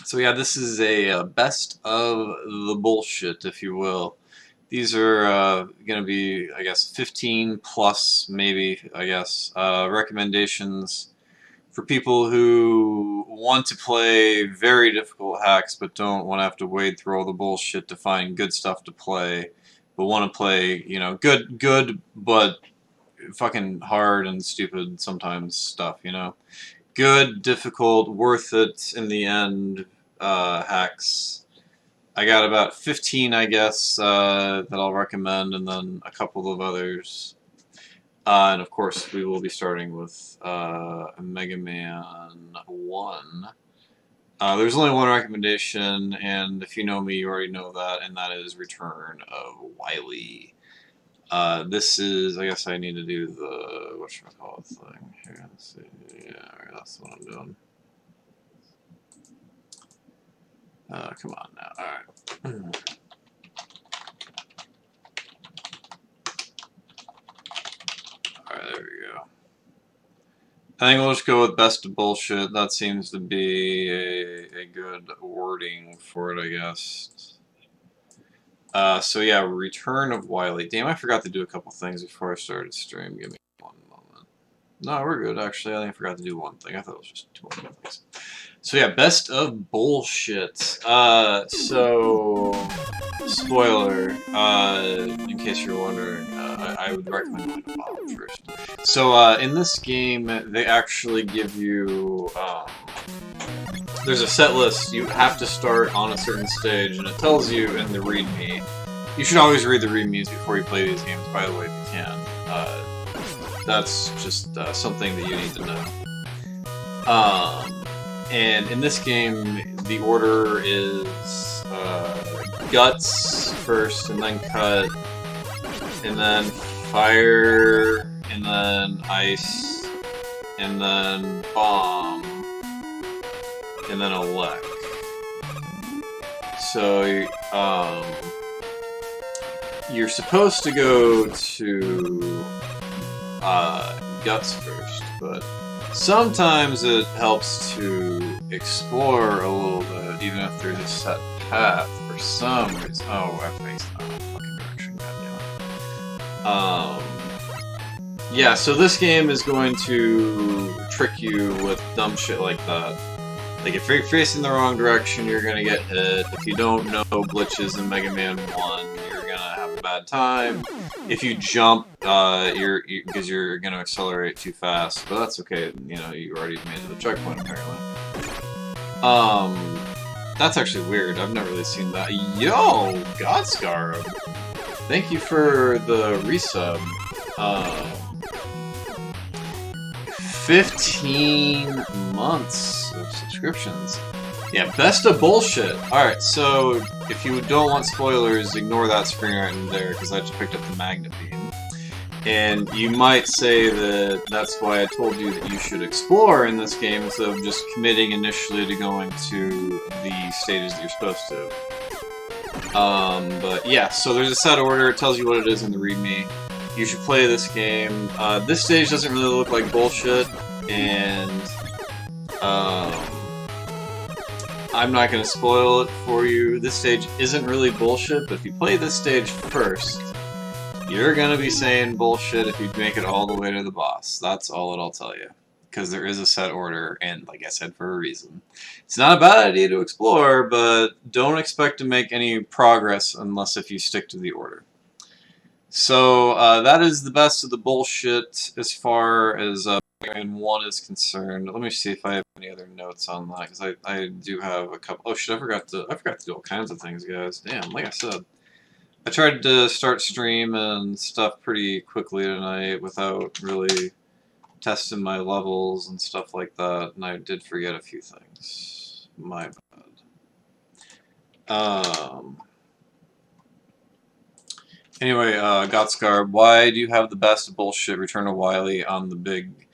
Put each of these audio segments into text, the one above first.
So yeah, this is a best of the bullshit, if you will. These are going to be, I guess, 15 plus, maybe, I guess, recommendations for people who want to play very difficult hacks but don't want to have to wade through all the bullshit to find good stuff to play, but want to play, you know, good, but fucking hard and stupid sometimes stuff, you know? Good, difficult, worth it in the end hacks. I got about 15, I guess, that I'll recommend, and then a couple of others. And of course, we will be starting with Mega Man 1. There's only one recommendation, and if you know me, you already know that, and that is Return of Wily. This is, I guess I need to do the, whatchamacallit thing. Here, let's see. Yeah, that's what I'm doing. Come on now. Alright. Alright, there we go. I think we'll just go with best of bullshit. That seems to be a good wording for it, I guess. So yeah, Return of Wily. Damn, I forgot to do a couple things before I started stream. Give me one moment. No, we're good, actually. I think I forgot to do one thing. I thought it was just two more things. So yeah, best of bullshit. So spoiler, in case you're wondering, I would recommend going to bottom first. So in this game, they actually give you there's a set list. You have to start on a certain stage, and it tells you in the README. You should always read the READMEs before you play these games, by the way, if you can. That's just something that you need to know. And in this game, the order is guts first, and then cut, and then fire, and then ice, and then bomb, and then elect. So you're supposed to go to guts first, but sometimes it helps to explore a little bit, even if there's a set path for some reason. Oh, I faced that fucking direction, goddamn. Yeah, so this game is going to trick you with dumb shit like that. Like, if you're facing the wrong direction, you're gonna get hit. If you don't know glitches in Mega Man 1, you're gonna have a bad time. If you jump, because you're gonna accelerate too fast, but that's okay. You know, you already made it to the checkpoint apparently. That's actually weird. I've never really seen that. Yo, Godscar, thank you for the resub. 15 months of subscriptions. Yeah, best of bullshit. Alright, so if you don't want spoilers, ignore that screen right in there, because I just picked up the magnet beam. And you might say that that's why I told you that you should explore in this game instead of just committing initially to going to the stages that you're supposed to. But yeah, so there's a set order, it tells you what it is in the README. You should play this game. This stage doesn't really look like bullshit, and I'm not going to spoil it for you. This stage isn't really bullshit, but if you play this stage first, you're going to be saying bullshit if you make it all the way to the boss. That's all that I'll tell you. Because there is a set order, and like I said, for a reason. It's not a bad idea to explore, but don't expect to make any progress unless if you stick to the order. So that is the best of the bullshit as far as Mega Man 1 is concerned. Let me see if I have any other notes on that, because I do have a couple. Oh shit, I forgot to do all kinds of things, guys. Damn, like I said. I tried to start stream and stuff pretty quickly tonight without really testing my levels and stuff like that, and I did forget a few things. My bad. Anyway, Gotscarb, why do you have the best bullshit Return of Wily on the big...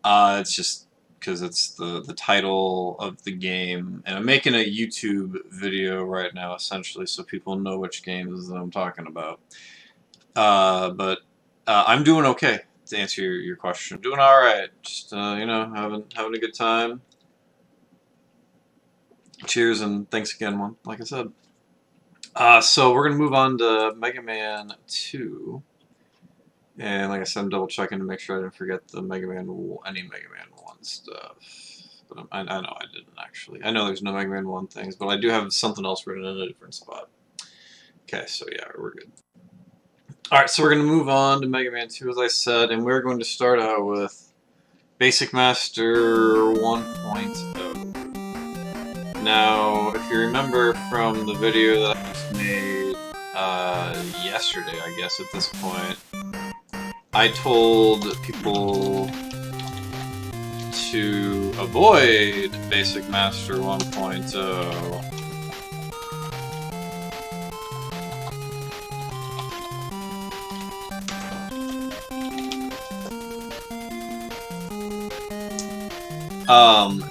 it's just because it's the title of the game, and I'm making a YouTube video right now, essentially, so people know which games that I'm talking about. But I'm doing okay, to answer your question. I'm doing alright, just, you know, having a good time. cheers and thanks again, one. Like I said. So we're gonna move on to Mega Man 2, and like I said, I'm double checking to make sure I didn't forget the any Mega Man 1 stuff. But I know I didn't actually. I know there's no Mega Man 1 things, but I do have something else written in a different spot. Okay, so yeah, we're good. Alright, so we're going to move on to Mega Man 2, as I said, and we're going to start out with Basic Master 1.0. Now, if you remember from the video that I just made yesterday, I guess, at this point, I told people to avoid Basic Master 1.0.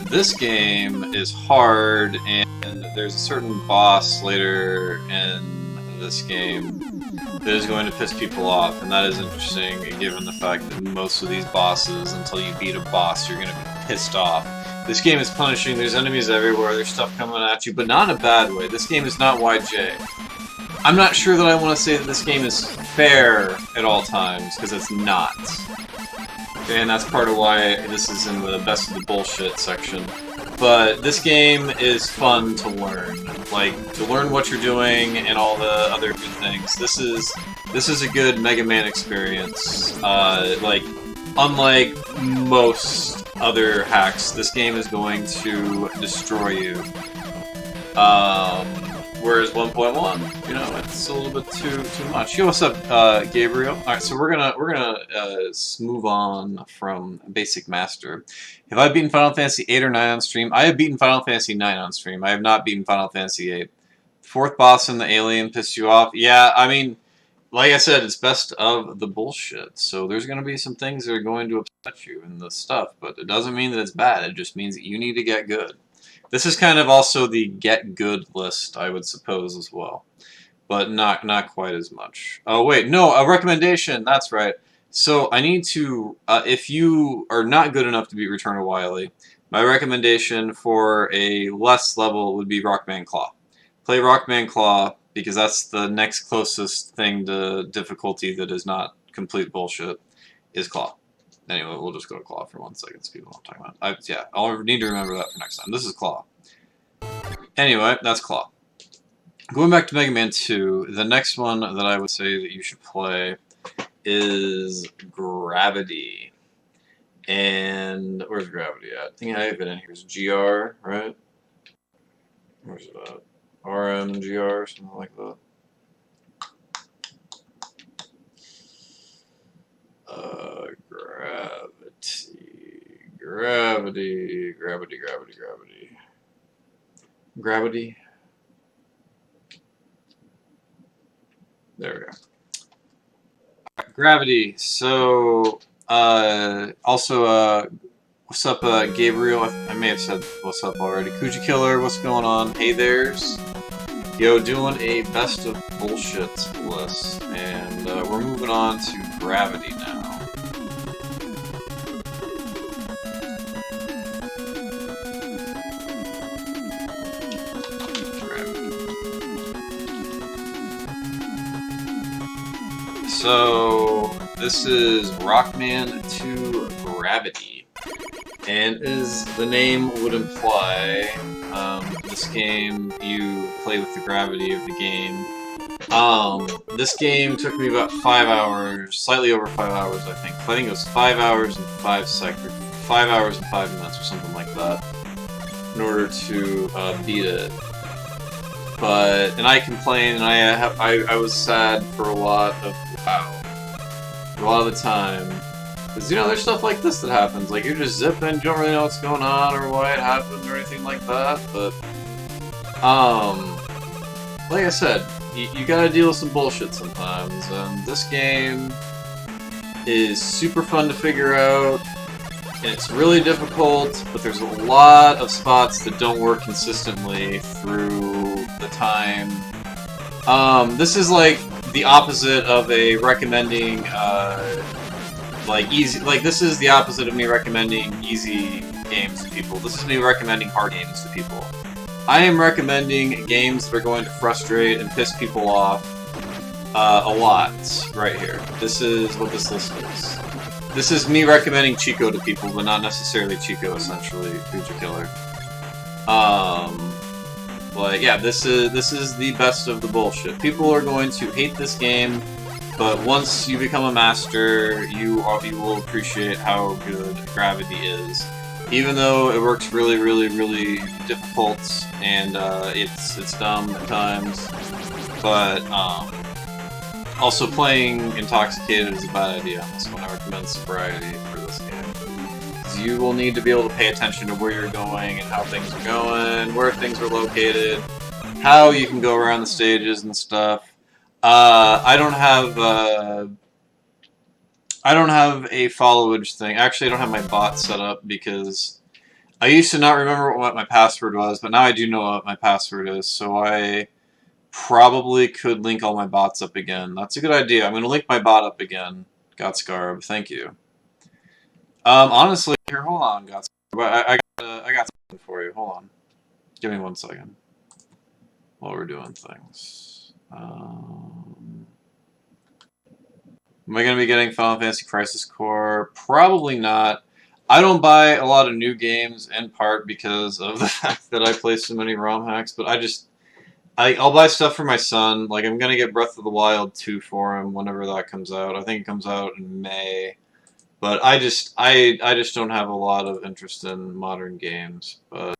This game is hard, and there's a certain boss later in this game that is going to piss people off, and that is interesting given the fact that most of these bosses, until you beat a boss, you're going to be pissed off. This game is punishing, there's enemies everywhere, there's stuff coming at you, but not in a bad way. This game is not YJ. I'm not sure that I want to say that this game is fair at all times, because it's not. And that's part of why this is in the best of the bullshit section. But this game is fun to learn. Like, to learn what you're doing and all the other good things. This is a good Mega Man experience. Like, unlike most other hacks, this game is going to destroy you. Whereas 1.1, you know, it's a little bit too much. Yo, what's up, Gabriel? All right, so we're gonna move on from Basic Master. Have I beaten Final Fantasy 8 or 9 on stream? I have beaten Final Fantasy 9 on stream. I have not beaten Final Fantasy 8. Fourth boss in the alien pissed you off? Yeah, I mean, like I said, it's best of the bullshit. So there's gonna be some things that are going to upset you in the stuff, but it doesn't mean that it's bad. It just means that you need to get good. This is kind of also the get good list, I would suppose, as well. But not quite as much. Oh, wait, no, a recommendation, that's right. So I need to, if you are not good enough to beat Return of Wily, my recommendation for a less level would be Rockman Claw. Play Rockman Claw, because that's the next closest thing to difficulty that is not complete bullshit, is Claw. Anyway, we'll just go to Claw for 1 second so people know what I'm talking about. Yeah, I'll need to remember that for next time. This is Claw. Anyway, that's Claw. Going back to Mega Man 2, the next one that I would say that you should play is Gravity. And where's Gravity at? I think I have it in here. It's GR, right? Where's it at? RM, GR, something like that. Gravity. There we go. Gravity. So, also, what's up, Gabriel? I may have said what's up already. Kuji Killer, what's going on? Hey there's. Yo, doing a best of bullshit list, and we're moving on to Gravity now. So, this is Rockman 2 Gravity, and as the name would imply, this game, you play with the gravity of the game. This game took me about 5 hours, slightly over 5 hours, I think. I think it was 5 hours and 5 seconds, 5 hours and 5 minutes or something like that, in order to beat it. And I complained, and I was sad for a lot of the time. Because, you know, there's stuff like this that happens. Like, you're just zipping, you don't really know what's going on or why it happened or anything like that. But, like I said, you gotta deal with some bullshit sometimes. And this game is super fun to figure out. And it's really difficult, but there's a lot of spots that don't work consistently through the time. This is like the opposite of a recommending, this is the opposite of me recommending easy games to people. This is me recommending hard games to people. I am recommending games that are going to frustrate and piss people off a lot right here. This is what this list is. This is me recommending Chico to people, but not necessarily Chico, essentially, Kuja Killer. Like, yeah, this is the best of the bullshit. People are going to hate this game, but once you become a master, you will appreciate how good Gravity is. Even though it works really, really, really difficult, and it's dumb at times, but also playing intoxicated is a bad idea on this one. I recommend sobriety for this game. You will need to be able to pay attention to where you're going and how things are going, where things are located, how you can go around the stages and stuff. I don't have a followage thing. Actually, I don't have my bot set up because I used to not remember what my password was, but now I do know what my password is, so I probably could link all my bots up again. That's a good idea. I'm going to link my bot up again. Gotscarb, thank you. Honestly, here, hold on, Gotscarb. I got something for you. Hold on. Give me 1 second. While we're doing things. Am I going to be getting Final Fantasy Crisis Core? Probably not. I don't buy a lot of new games, in part because of the fact that I play so many ROM hacks, but I'll buy stuff for my son. Like, I'm going to get Breath of the Wild 2 for him whenever that comes out. I think it comes out in May. But I just don't have a lot of interest in modern games. But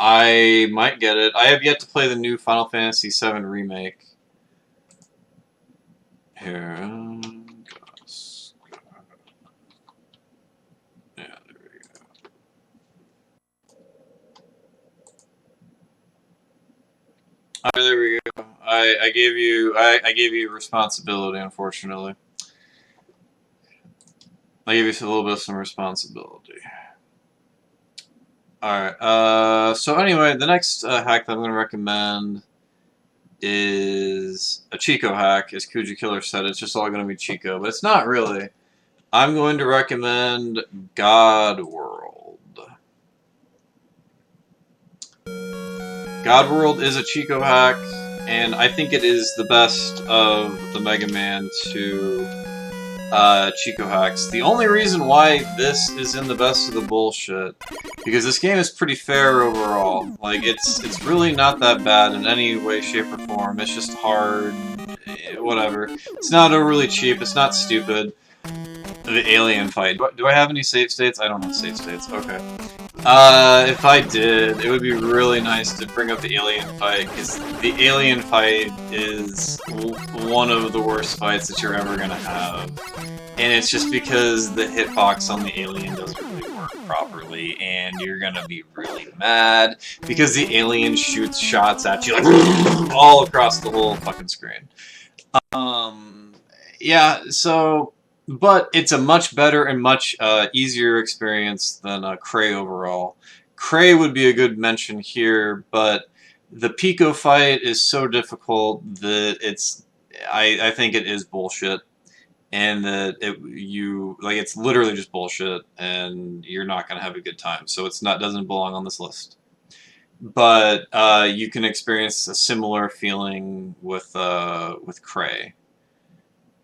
I might get it. I have yet to play the new Final Fantasy VII Remake. Here. Yeah, there we go. There we go. I gave you responsibility, unfortunately. I gave you a little bit of some responsibility. Alright, so anyway, the next hack that I'm going to recommend is a Chico hack, as Kuja Killer said. It's just all going to be Chico, but it's not really. I'm going to recommend God World. God World is a Chico hack, and I think it is the best of the Mega Man 2 Chico hacks. The only reason why this is in the best of the bullshit, because this game is pretty fair overall. Like, it's really not that bad in any way, shape, or form. It's just hard, whatever. It's not overly cheap, it's not stupid. The alien fight. Do I have any save states? I don't have save states. Okay. If I did, it would be really nice to bring up the alien fight, because the alien fight is one of the worst fights that you're ever gonna have. And it's just because the hitbox on the alien doesn't really work properly, and you're gonna be really mad, because the alien shoots shots at you, like, all across the whole fucking screen. Yeah, so... But it's a much better and much easier experience than Cray overall. Cray would be a good mention here, but the Pico fight is so difficult that I think it is bullshit, and that it's literally just bullshit, and you're not gonna have a good time. So doesn't belong on this list. But you can experience a similar feeling with Cray,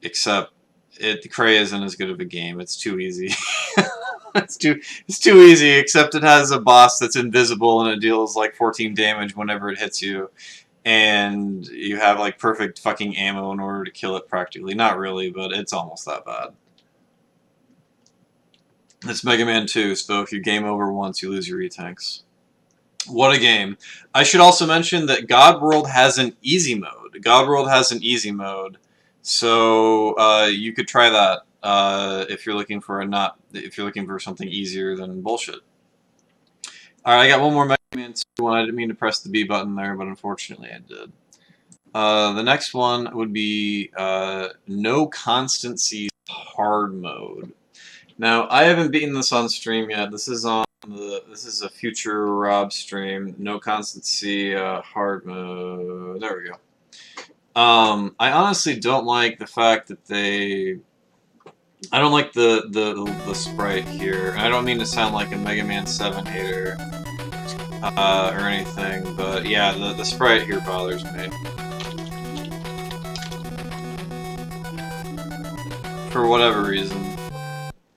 except. Cray isn't as good of a game. It's too easy. it's too easy, except it has a boss that's invisible and it deals like 14 damage whenever it hits you. And you have like perfect fucking ammo in order to kill it practically. Not really, but it's almost that bad. It's Mega Man 2, so if you game over once, you lose your retanks. What a game. I should also mention that God World has an easy mode. God World has an easy mode. So you could try that if you're looking for something easier than bullshit. All right, I got one more Mega Man 2 one. I didn't mean to press the B button there, but unfortunately I did. The next one would be No Constancy Hard mode. Now I haven't beaten this on stream yet. This is a future Rob stream. No Constancy Hard mode. There we go. I honestly don't like the fact that they I don't like the sprite here. And I don't mean to sound like a Mega Man 7 hater or anything, but yeah, the sprite here bothers me. For whatever reason.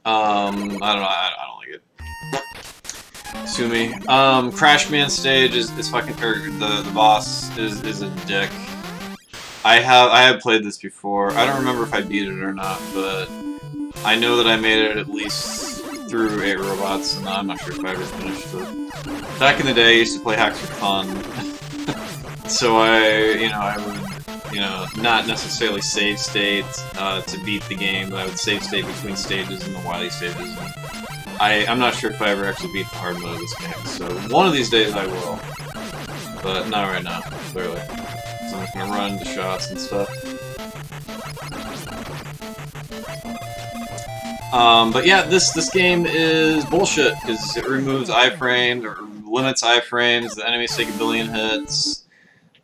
I don't know, I don't like it. Sue me. Crashman stage is fucking, or the boss is a dick. I have played this before. I don't remember if I beat it or not, but I know that I made it at least through 8 robots, and I'm not sure if I ever finished it. Back in the day, I used to play hacks for fun, so I would, not necessarily save state to beat the game, but I would save state between stages and the Wily stages. I'm not sure if I ever actually beat the hard mode of this game, so one of these days I will, but not right now, clearly. So I'm just gonna run into shots and stuff. But yeah, this game is bullshit because it removes iframes or limits iframes. The enemies take 1 billion hits.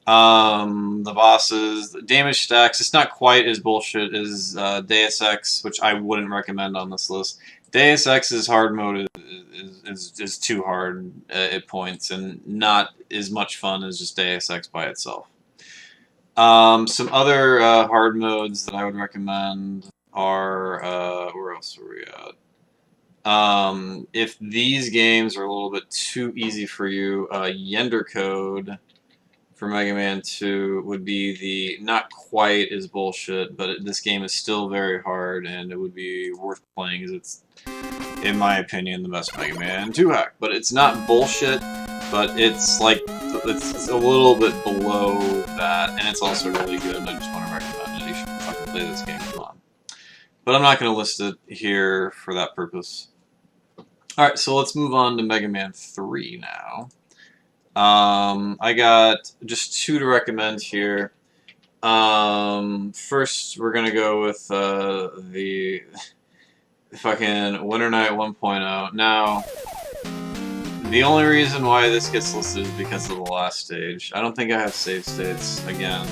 The bosses, the damage stacks. It's not quite as bullshit as Deus Ex, which I wouldn't recommend on this list. Deus Ex's hard mode is too hard at points and not as much fun as just Deus Ex by itself. Some other hard modes that I would recommend are, where else are we at? If these games are a little bit too easy for you, Yendor Code for Mega Man 2 would be the not quite as bullshit, but this game is still very hard and it would be worth playing because it's, in my opinion, the best Mega Man 2 hack. But it's not bullshit, but it's like, it's a little bit below that, and it's also really good, and I just want to recommend it. You should fucking play this game, come on. But I'm not going to list it here for that purpose. Alright, so let's move on to Mega Man 3 now. I got just 2 to recommend here. First, we're going to go with the fucking Winter Night 1.0. Now, the only reason why this gets listed is because of the last stage. I don't think I have save states again.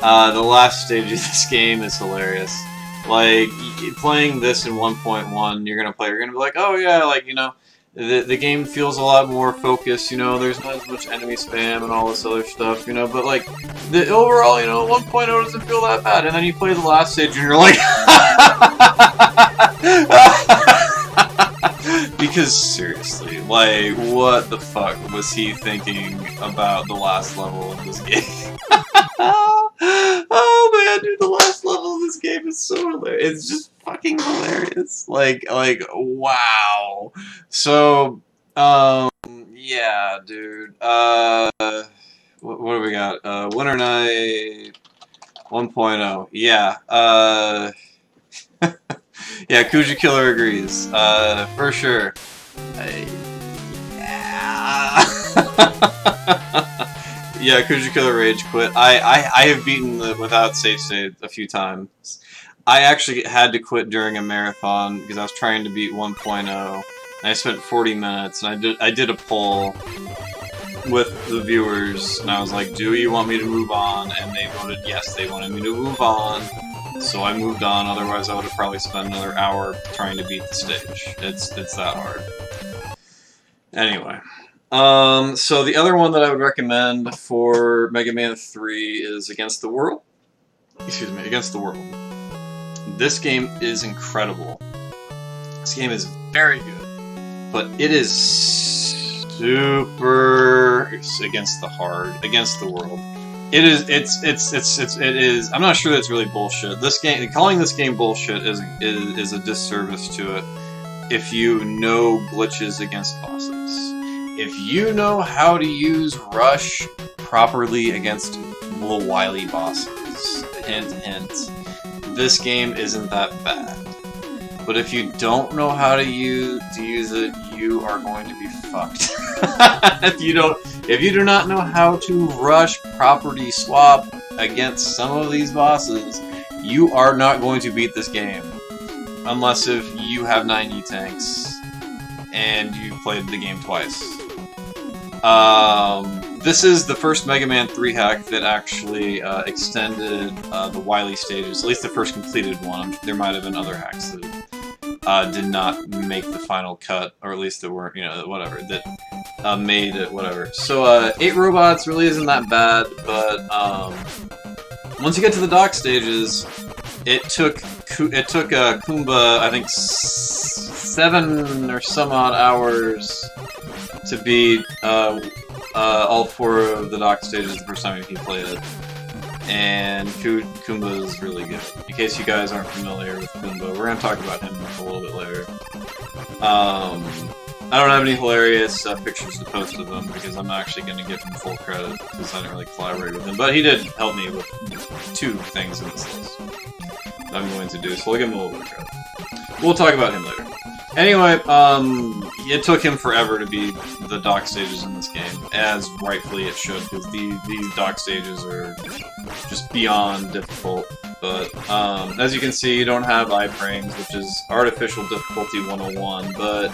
The last stage of this game is hilarious. Like, playing this in 1.1, you're gonna be like, oh yeah, like, the game feels a lot more focused, there's not as much enemy spam and all this other stuff, but like, the overall, 1.0 doesn't feel that bad, and then you play the last stage and you're like, because seriously, like, what the fuck was he thinking about the last level of this game? Oh man, dude, the last level of this game is so hilarious. It's just fucking hilarious. Like, wow. So, yeah, dude. What do we got? Winter Night 1.0. Yeah. Yeah, Kuja Killer agrees. For sure. Yeah. Yeah, Kuja Killer Rage quit. I have beaten the without save state a few times. I actually had to quit during a marathon because I was trying to beat 1.0. And I spent 40 minutes, and I did a poll with the viewers, and I was like, do you want me to move on? And they voted yes, they wanted me to move on. So I moved on, otherwise I would have probably spent another hour trying to beat the stage. It's that hard. Anyway. So the other one that I would recommend for Mega Man 3 is Against the World. Excuse me, Against the World. This game is incredible. This game is very good, but it is super against the world. It is. I'm not sure that's really bullshit. This game, calling this game bullshit is a disservice to it. If you know glitches against bosses. If you know how to use Rush properly against the Wily bosses, hint, hint, this game isn't that bad. But if you don't know how to use it, you are going to be fucked. If you do not know how to Rush property swap against some of these bosses, you are not going to beat this game. Unless if you have 90 tanks and you've played the game twice. This is the first Mega Man 3 hack that actually extended the Wily stages, at least the first completed one. There might have been other hacks that did not make the final cut, or at least that weren't, you know, whatever, that made it, whatever. So 8 robots really isn't that bad, but once you get to the dock stages, it took Kumba, I think, 7 or some odd hours to beat all 4 of the dock stages the first time he played it. And Kumba is really good. In case you guys aren't familiar with Kumba, we're gonna talk about him a little bit later. I don't have any hilarious pictures to post of him because I'm actually going to give him full credit because I didn't really collaborate with him. But he did help me with 2 things in this list that I'm going to do, so I'll give him a little bit of credit. We'll talk about him later. Anyway, it took him forever to beat the dock stages in this game, as rightfully it should, because these dock stages are just beyond difficult. But, as you can see, you don't have iframes, which is artificial difficulty 101, but,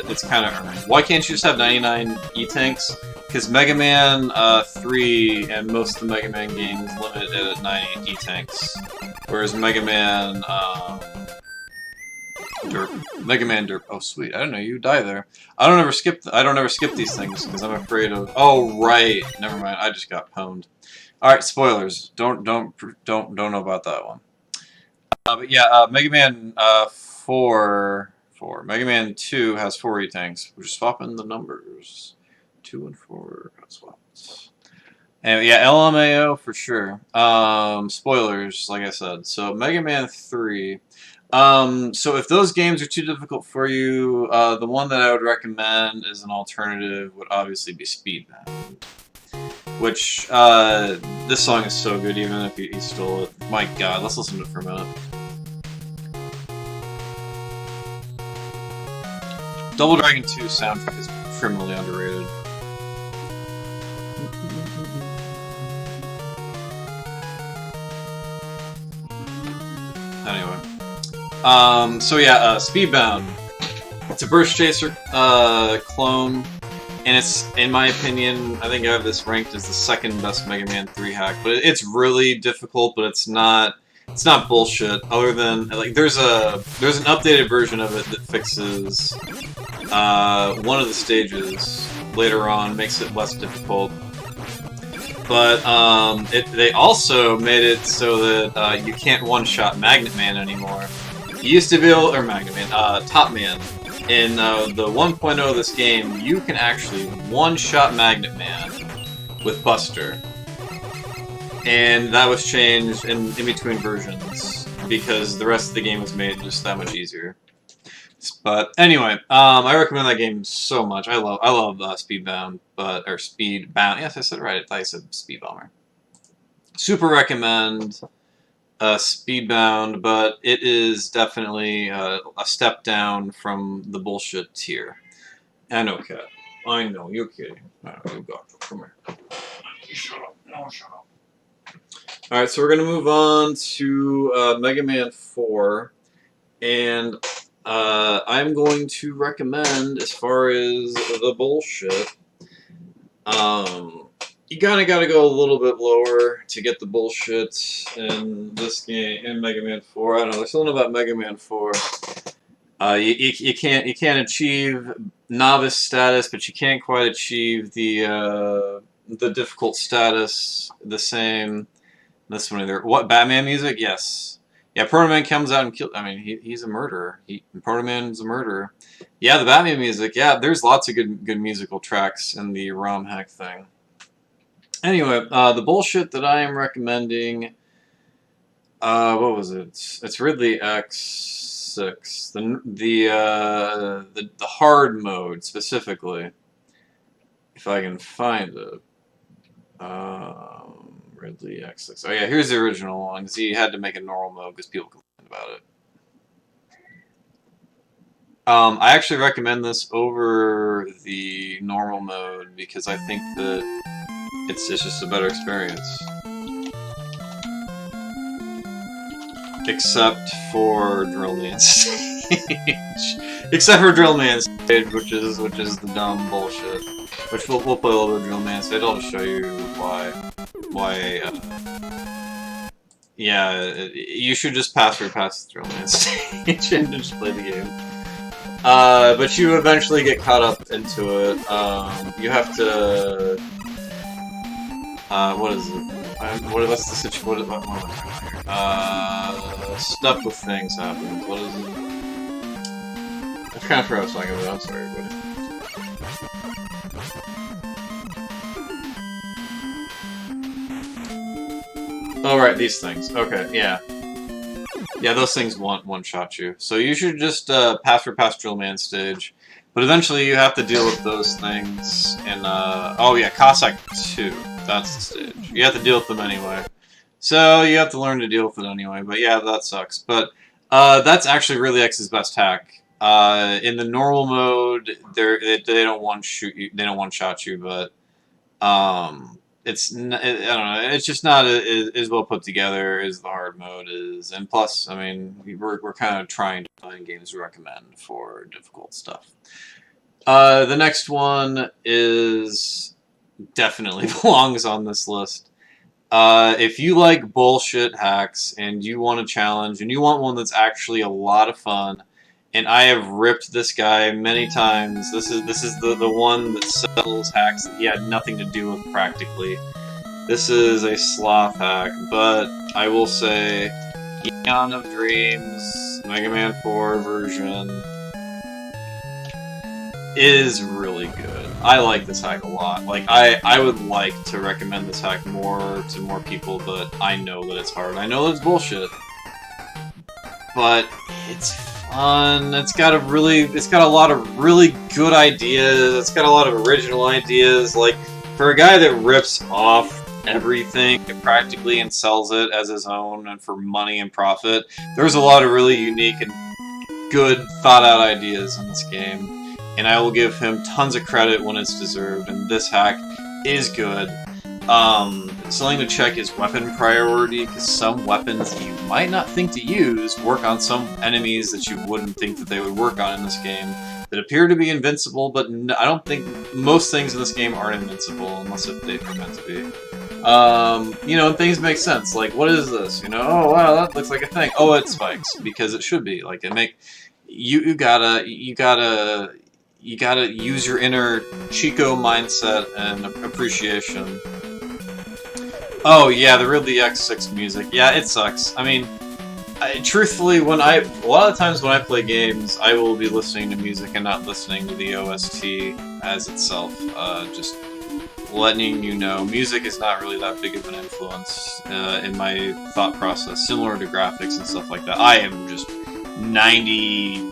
it's kind of earned. Why can't you just have 99 E-tanks? Because Mega Man 3 and most of the Mega Man games limit it at 90 E-tanks, whereas Mega Man, Mega Man Derp. Oh, sweet. I don't know. You die there. I don't ever skip these things because I'm afraid of. Oh, right. Never mind. I just got pwned. All right. Spoilers. Don't know about that one. But yeah, Mega Man 4. Mega Man 2 has 4 E-tanks. We're just swapping the numbers. 2 and 4 got swapped. And yeah, LMAO for sure. Spoilers, like I said. So Mega Man 3. So if those games are too difficult for you, the one that I would recommend as an alternative would obviously be Speedbound. Which, this song is so good even if he stole it. My god, let's listen to it for a minute. Double Dragon 2 soundtrack is criminally underrated. Anyway. So yeah, Speedbound. It's a Burst Chaser clone, and it's, in my opinion, I think I have this ranked as the 2nd best Mega Man 3 hack. But it's really difficult, but it's not bullshit. Other than like, there's an updated version of it that fixes one of the stages later on, makes it less difficult. But they also made it so that you can't one-shot Magnet Man anymore. You used to be able, or Magnet Man, Top Man. In the 1.0 of this game, you can actually one-shot Magnet Man with Buster. And that was changed in between versions, because the rest of the game was made just that much easier. But anyway, I recommend that game so much. I love Speedbound, or Speedbound. Yes, I said it right. I thought I said Speed Bomber. Super recommend Speedbound, but it is definitely a step down from the bullshit tier. I know, Cat. I know, you're kidding. You got it. Come here. Shut up. No, shut up. Alright, so we're going to move on to Mega Man 4, and I'm going to recommend, as far as the bullshit, you kinda gotta go a little bit lower to get the bullshit in this game, in Mega Man 4. I don't know, there's something about Mega Man 4. You can't achieve novice status, but you can't quite achieve the difficult status the same. This one either. What, Batman music? Yes. Yeah, Proto Man comes out and kills. I mean, he's a murderer. Proto Man's a murderer. Yeah, the Batman music. Yeah, there's lots of good musical tracks in the ROM hack thing. Anyway, the bullshit that I am recommending. What was it? It's Ridley X6. The hard mode specifically. If I can find it. Ridley X6. Oh yeah, here's the original one, because he had to make a normal mode because people complained about it. I actually recommend this over the normal mode because I think that it's just a better experience. Except for Drill Me on stage. Except for Drill Man stage, which is the dumb bullshit. Which we'll play a little bit of Drill Man stage. I'll just show you why. Yeah, you should just pass the Drill Man stage and just play the game. But you eventually get caught up into it. You have to. What is it? What's the situation? What am I doing here? Stuff with things happens. What is it? I kind of forgot what I was talking about. I'm sorry, buddy. Oh, right, these things. Okay, yeah. Yeah, those things one-shot you. So you should just pass Drill Man stage. But eventually you have to deal with those things in, oh yeah, Cossack 2. That's the stage. You have to deal with them anyway. So you have to learn to deal with it anyway. But yeah, that sucks. But that's actually Ridley X's best hack. In the normal mode, they don't one-shot you, but it's I don't know. It's just not as well put together as the hard mode is, and plus, I mean, we're kind of trying to find games we recommend for difficult stuff. The next one is definitely belongs on this list. If you like bullshit hacks and you want a challenge and you want one that's actually a lot of fun, and I have ripped this guy many times. This is the one that sells hacks that he had nothing to do with practically. This is a sloth hack, but I will say, Eon of Dreams, Mega Man 4 version is really good. I like this hack a lot. Like I would like to recommend this hack more to more people, but I know that it's hard. I know that it's bullshit, but it's fun. It's got a lot of really good ideas. It's got a lot of original ideas. Like, for a guy that rips off everything practically and sells it as his own and for money and profit, there's a lot of really unique and good thought out ideas in this game, and I will give him tons of credit when it's deserved, and this hack is good. Something to check is weapon priority, because some weapons that you might not think to use work on some enemies that you wouldn't think that they would work on in this game, that appear to be invincible, but I don't think most things in this game aren't invincible, unless if they're meant to be. You know, and things make sense, like, what is this? You know, oh wow, that looks like a thing. Oh, it spikes, because it should be. Like, you gotta use your inner Chico mindset and appreciation. Oh yeah, the Ridley X6 music. Yeah, it sucks. I mean, truthfully, a lot of the times when I play games, I will be listening to music and not listening to the OST as itself. Just letting you know, music is not really that big of an influence in my thought process, similar to graphics and stuff like that. I am just 90%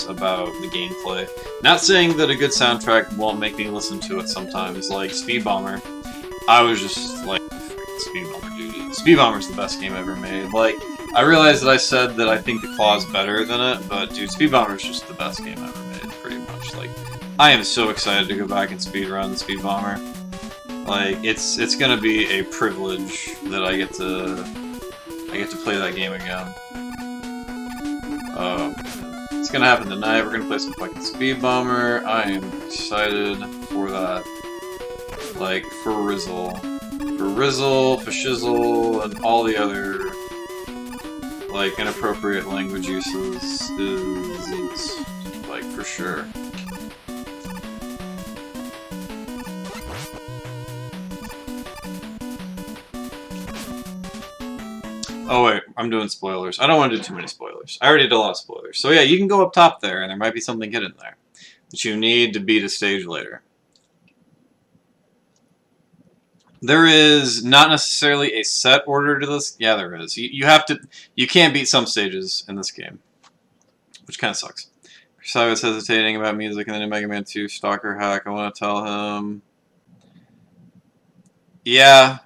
about the gameplay. Not saying that a good soundtrack won't make me listen to it sometimes, like Speed Bomber. I was just like, Speed Bomber, dude. Speed Bomber's the best game ever made. Like, I realized that I said that I think the Claw's better than it, but dude, Speed Bomber's just the best game ever made, pretty much. Like, I am so excited to go back and speedrun Speed Bomber. Like, it's gonna be a privilege that I get to play that game again. It's gonna happen tonight. We're gonna play some fucking Speed Bomber. I am excited for that. Like, for Rizzle, for shizzle, and all the other, like, inappropriate language uses is like, for sure. Oh wait, I'm doing spoilers. I don't want to do too many spoilers. I already did a lot of spoilers. So yeah, you can go up top there, and there might be something hidden there. But you need to beat a stage later. There is not necessarily a set order to this. Yeah, there is. You can't beat some stages in this game, which kind of sucks. So I was hesitating about music in the new Mega Man 2 Stalker hack. I want to tell him, yeah,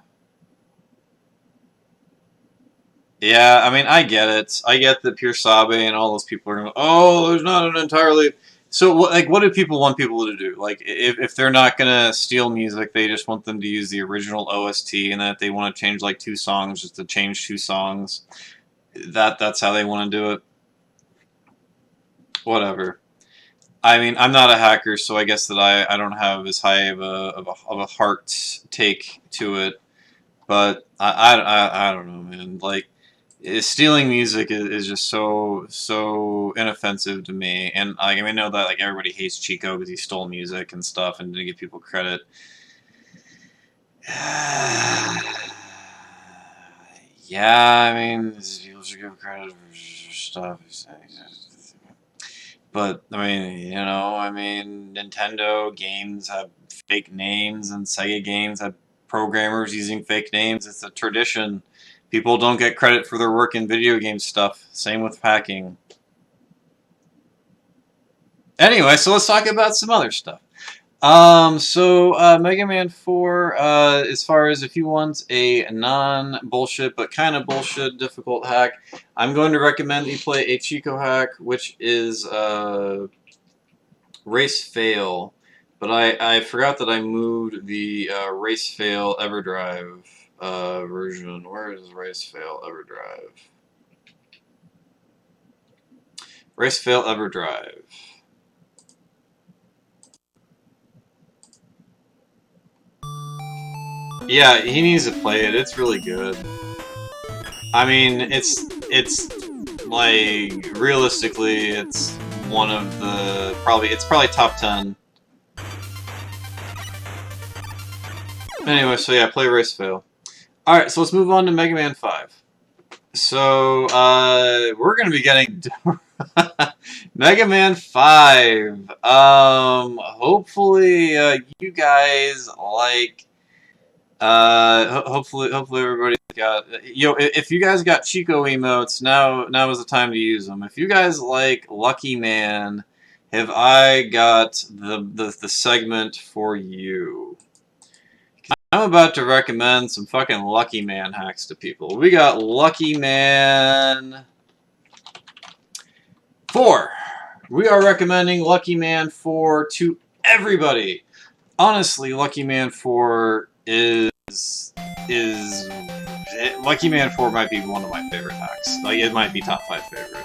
I mean, I get it. I get that Pure Sabe and all those people are going, oh, there's not an entirely. So, what do people want people to do? Like, if they're not gonna steal music, they just want them to use the original OST, and then if they want to change like 2 songs, just to change 2 songs. That's how they want to do it. whatever. I mean, I'm not a hacker, so I guess that I don't have as high of a heart take to it. But I don't know, man. Like, stealing music is just so inoffensive to me. And I mean, I know that like everybody hates Chico because he stole music and stuff and didn't give people credit. Yeah, I mean, people should give credit for stuff. But, I mean, you know, I mean, Nintendo games have fake names, and Sega games have programmers using fake names. It's a tradition. People don't get credit for their work in video game stuff. Same with hacking. Anyway, so let's talk about some other stuff. Mega Man 4, as far as if you want a non-bullshit but kind of bullshit difficult hack, I'm going to recommend that you play a Chico hack, which is Race Fail. But I forgot that I moved the Race Fail EverDrive version. Where is Race Fail EverDrive? Race Fail EverDrive. Yeah, he needs to play it. It's really good. I mean, it's like realistically, it's one of the it's probably top 10. Anyway, so yeah, play Race Fail. All right, so let's move on to Mega Man 5. So we're gonna be getting Mega Man 5. Hopefully you guys like. Hopefully everybody got. If you guys got Chico emotes, now is the time to use them. If you guys like Luckyman, have I got the segment for you? I'm about to recommend some fucking Luckyman hacks to people. We got Luckyman 4. We are recommending Luckyman 4 to everybody. Honestly, Luckyman 4 Luckyman 4 might be one of my favorite hacks. Like, it might be top 5 favorite.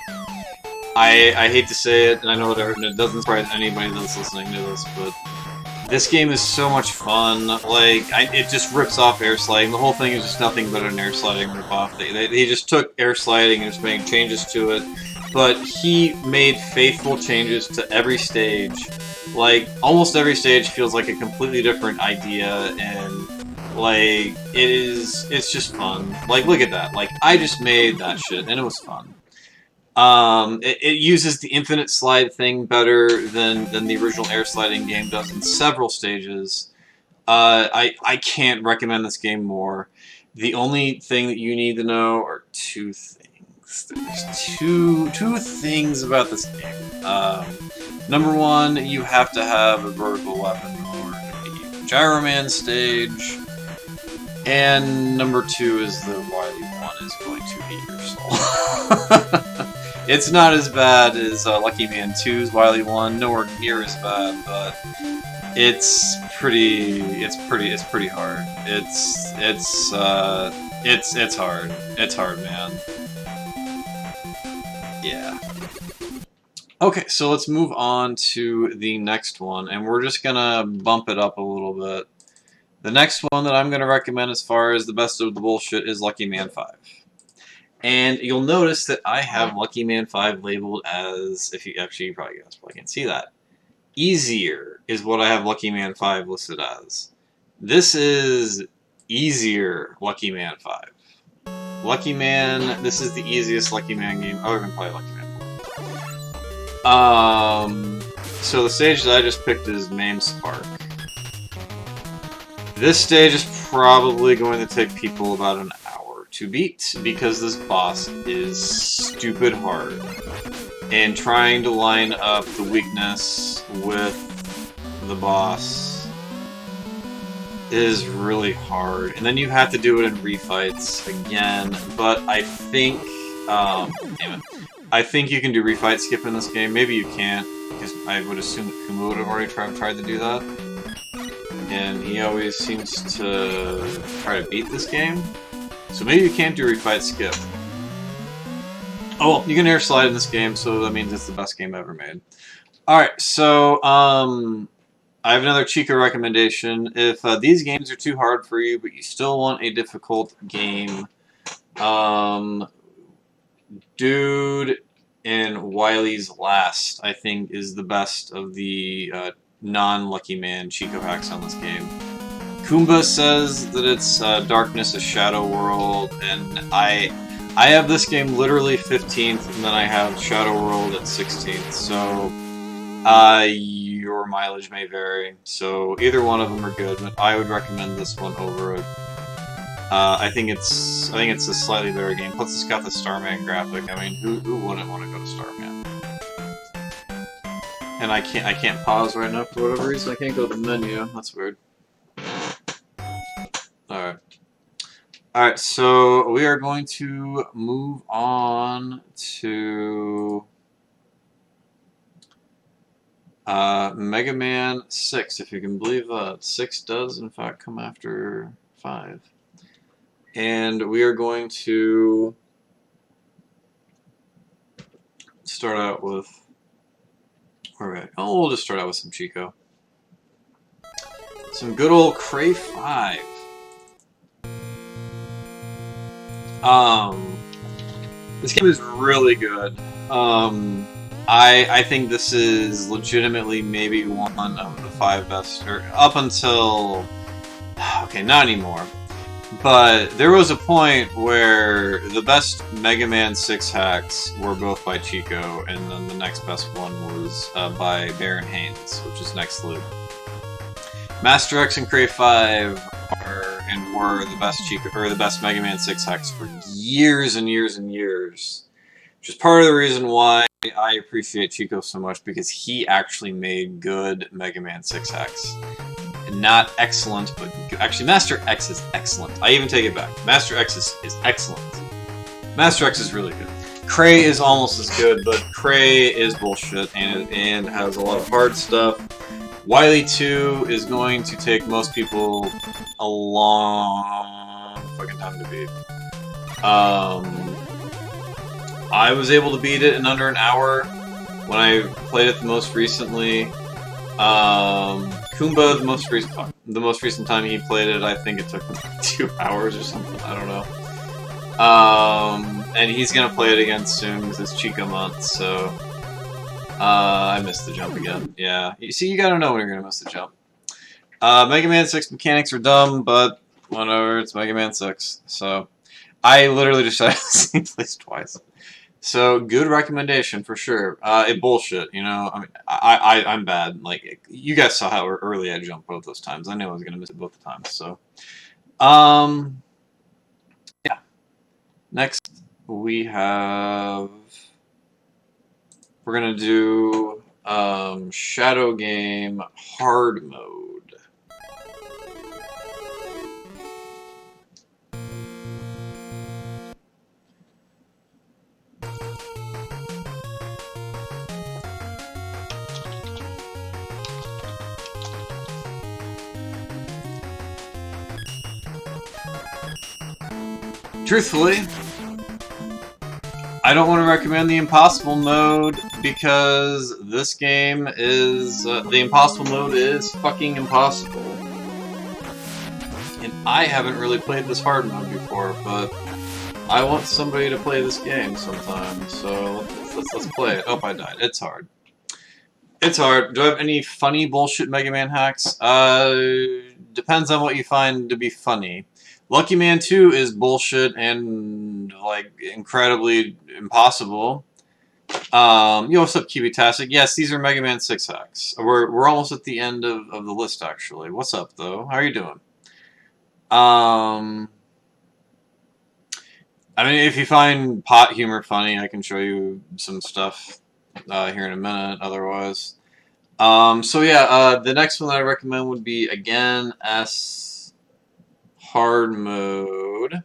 I hate to say it, and I know that it doesn't surprise anybody that's listening to this, but this game is so much fun. Like, it just rips off air sliding. The whole thing is just nothing but an air sliding ripoff. They just took air sliding and just made changes to it, but he made faithful changes to every stage. Like, almost every stage feels like a completely different idea, and like, it's just fun. Like, look at that. Like, I just made that shit, and it was fun. It uses the infinite slide thing better than the original air sliding game does in several stages. I can't recommend this game more. The only thing that you need to know are two things. There's two things about this game. Number one, you have to have a vertical weapon in order to beat Gyro Man stage. And number two is the Wily 1 is going to eat your soul. It's not as bad as Luckyman 2's Wily 1, nowhere near as bad, but it's pretty hard. It's hard. It's hard, man. Yeah. Okay, so let's move on to the next one, and we're just gonna bump it up a little bit. The next one that I'm gonna recommend as far as the best of the bullshit is Luckyman 5. And you'll notice that I have Luckyman 5 labeled as, if you actually, you probably can see that. Easier is what I have Luckyman 5 listed as. This is easier Luckyman 5. Luckyman, this is the easiest Luckyman game. Oh, we're gonna play Luckyman 4. So the stage that I just picked is Mame Spark. This stage is probably going to take people about an hour to beat because this boss is stupid hard. And trying to line up the weakness with the boss is really hard. And then you have to do it in refights again, but I think, damn it. I think you can do refight skip in this game. Maybe you can't, because I would assume that Kumu would have already tried to do that. And he always seems to try to beat this game. So maybe you can't do refight skip. Oh, well, you can air slide in this game, so that means it's the best game ever made. Alright, so, I have another Chico recommendation. If these games are too hard for you, but you still want a difficult game, Dude in Wily's Last, I think, is the best of the non-Luckyman Chico hacks on this game. Kumba says that it's Darkness, a Shadow World, and I have this game literally 15th, and then I have Shadow World at 16th, so your mileage may vary. So either one of them are good, but I would recommend this one over it. I think it's a slightly better game. Plus, it's got the Starman graphic. I mean, who wouldn't want to go to Starman? And I can't pause right now for whatever reason. I can't go to the menu. That's weird. All right. So we are going to move on to Mega Man 6, if you can believe that. 6 does in fact come after 5. And we are going to start out with, where are we at? Oh, we'll just start out with some Chico. Some good old Cray 5. This game is really good. I think this is legitimately maybe one of the 5 best, or up until, okay, not anymore. But there was a point where the best Mega Man 6 hacks were both by Chico, and then the next best one was by Baron Haynes, which is next loop. Master X and Cray 5 were the best Chico, or the best Mega Man 6 hacks for years and years and years. Which is part of the reason why I appreciate Chico so much, because he actually made good Mega Man 6 hacks. Not excellent, but good. Actually, Master X is excellent. I even take it back. Master X is excellent. Master X is really good. Cray is almost as good, but Cray is bullshit and has a lot of hard stuff. Wily 2 is going to take most people a long fucking time to beat. I was able to beat it in under an hour when I played it the most recently. Kumba, the most recent time he played it, I think it took him 2 hours or something. I don't know. And he's gonna play it again soon because it's Chico month. So I missed the jump again. Yeah, you see, you gotta know when you're gonna miss the jump. Mega Man 6 mechanics are dumb, but whatever. It's Mega Man 6. So I literally just had the same place twice. So, good recommendation for sure. It bullshit, you know. I mean, I'm bad. Like, you guys saw how early I jumped both those times. I knew I was gonna miss it both times. So, yeah. Next, we're gonna do Shadow Game Hard Mode. Truthfully, I don't want to recommend the Impossible mode because this game is, the Impossible mode is fucking impossible. And I haven't really played this hard mode before, but I want somebody to play this game sometime, so let's play it. Oh, I died. It's hard. It's hard. Do I have any funny bullshit Mega Man hacks? Depends on what you find to be funny. Luckyman 2 is bullshit and, like, incredibly impossible. Yo, what's up, Kiwitastic? Yes, these are Mega Man 6 hacks. We're almost at the end of the list, actually. What's up, though? How are you doing? I mean, if you find pot humor funny, I can show you some stuff here in a minute, otherwise. So yeah, the next one that I recommend would be, again, Hard Mode.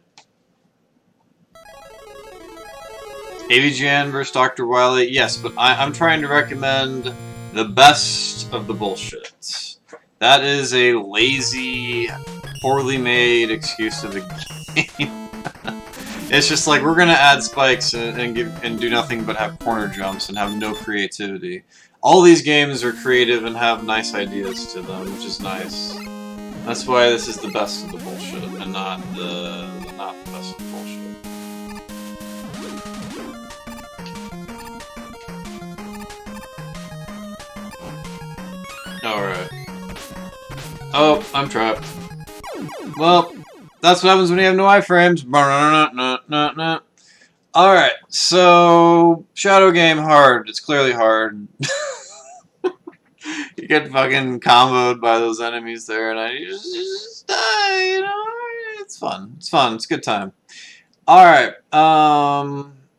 AVGN versus Dr. Wily. Yes, but I'm trying to recommend the best of the bullshit. That is a lazy, poorly made excuse of the game. It's just like we're gonna add spikes and do nothing but have corner jumps and have no creativity. All these games are creative and have nice ideas to them, which is nice. That's why this is the best of the bullshit and not the best of the bullshit. Alright. Oh, I'm trapped. Well, that's what happens when you have no iframes. Alright, so Shadow Game hard. It's clearly hard. You get fucking comboed by those enemies there, and you just die, you know? It's fun. It's fun. It's a good time. Alright,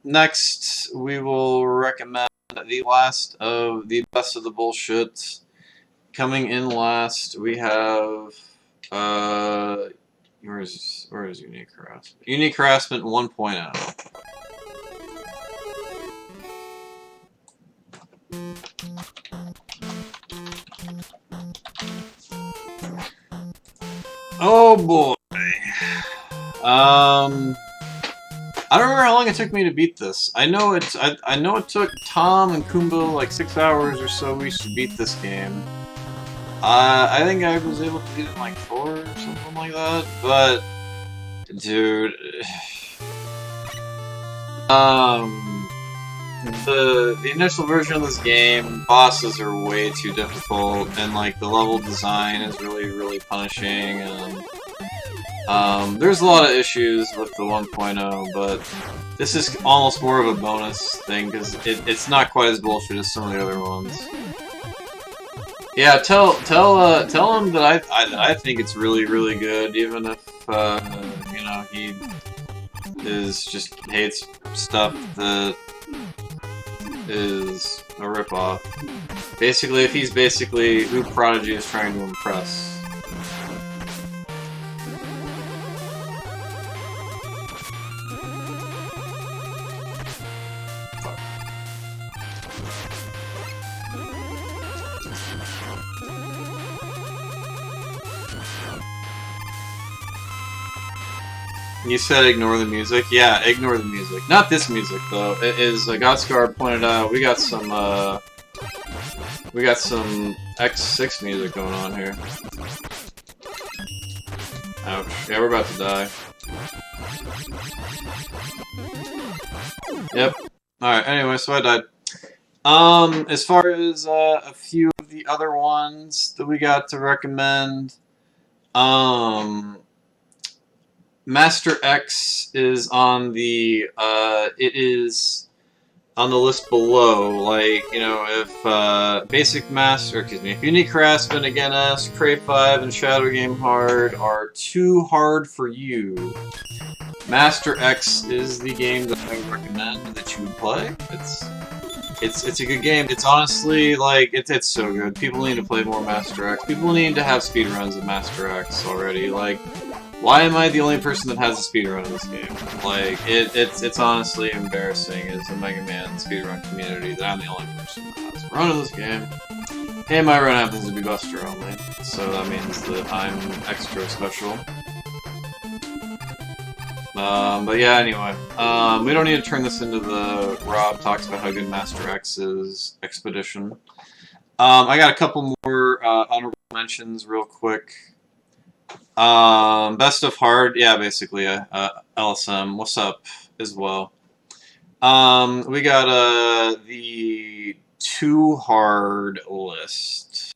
next we will recommend the last of the best of the bullshit. Coming in last, we have, where is Unique Harassment? Unique Harassment 1.0. Oh boy. I don't remember how long it took me to beat this. I know it took Tom and Kumbo like 6 hours or so each to beat this game. I think I was able to beat it in like 4 or something like that, but dude, the initial version of this game, bosses are way too difficult, and like the level design is really punishing, and there's a lot of issues with the 1.0, but this is almost more of a bonus thing because it's not quite as bullshit as some of the other ones. Yeah, tell him that I think it's really good, even if you know, he just hates stuff that is a ripoff. Basically, if he's who Prodigy is trying to impress. You said ignore the music? Yeah, ignore the music. Not this music, though. It is, Godscar pointed out, we got some X6 music going on here. Ouch. Yeah, we're about to die. Yep. Alright, anyway, so I died. As far as, a few of the other ones that we got to recommend, Master X is on the, it is on the list below. Like, you know, if, if Unique Harassment, again, S, Cray 5, and Shadow Game Hard are too hard for you, Master X is the game that I would recommend that you would play. It's a good game. It's honestly, like, it's so good. People need to play more Master X. People need to have speedruns of Master X already. Like, why am I the only person that has a speedrun in this game? Like, it's honestly embarrassing as a Mega Man speedrun community that I'm the only person that has a run of this game. And my run happens to be Buster only, so that means that I'm extra special. But yeah, anyway, we don't need to turn this into the Rob talks about how good Master X is expedition. I got a couple more honorable mentions real quick. Best of Hard, yeah, basically, LSM, what's up, as well. We got, the Too Hard list.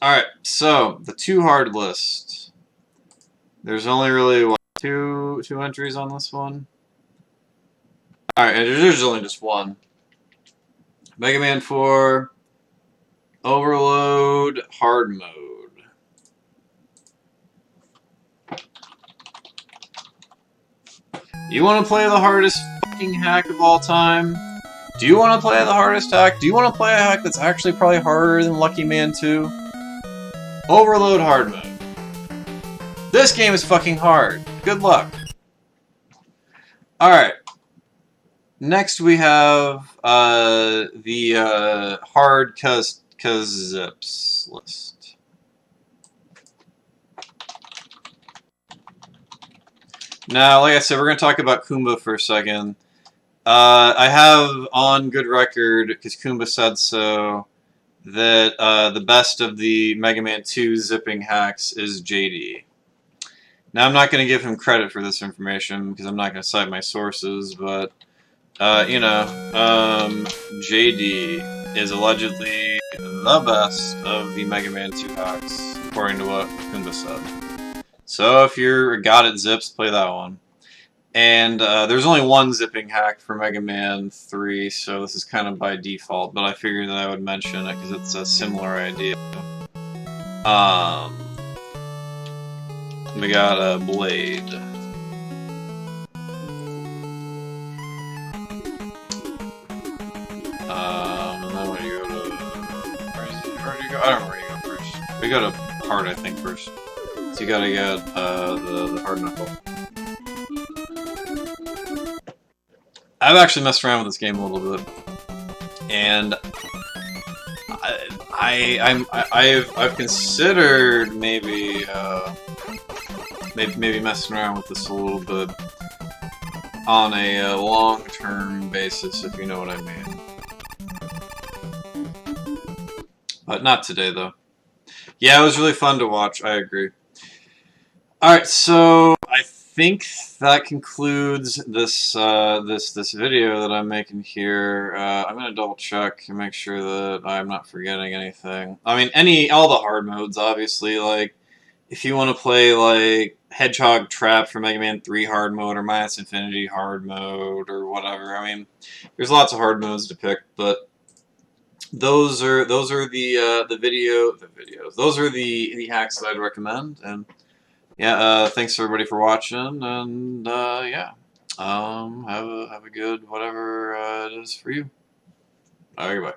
Alright, so, the Too Hard list. There's only really, what, two entries on this one? Alright, there's only just one. Mega Man 4, Overload, Hard Mode. You want to play the hardest fucking hack of all time? Do you want to play the hardest hack? Do you want to play a hack that's actually probably harder than Luckyman 2? Overload Hard Mode. This game is fucking hard. Good luck. Alright. Next we have the Hard Zips list. Now, like I said, we're going to talk about Kumba for a second. I have on good record, because Kumba said so, that the best of the Mega Man 2 zipping hacks is JD. Now, I'm not going to give him credit for this information, because I'm not going to cite my sources, but, JD is allegedly the best of the Mega Man 2 hacks, according to what Kumba said. So if you're a god at zips, play that one. And there's only one zipping hack for Mega Man 3, so this is kind of by default, but I figured that I would mention it because it's a similar idea. We got a blade. And then when you go to... Where do you go? I don't know where you go first. We go to hard, I think, first. So you gotta get the hard knuckle. I've actually messed around with this game a little bit, and I've considered maybe messing around with this a little bit on a long-term basis, if you know what I mean. But not today, though. Yeah, it was really fun to watch. I agree. Alright, so I think that concludes this this video that I'm making here. I'm gonna double check and make sure that I'm not forgetting anything. I mean, all the hard modes, obviously. Like, if you want to play like Hedgehog Trap for Mega Man 3 hard mode or Minus Infinity hard mode or whatever. I mean, there's lots of hard modes to pick, but those are the videos. Those are the hacks that I'd recommend. And yeah, thanks everybody for watching, and yeah, have a good whatever it is for you. Alright, goodbye.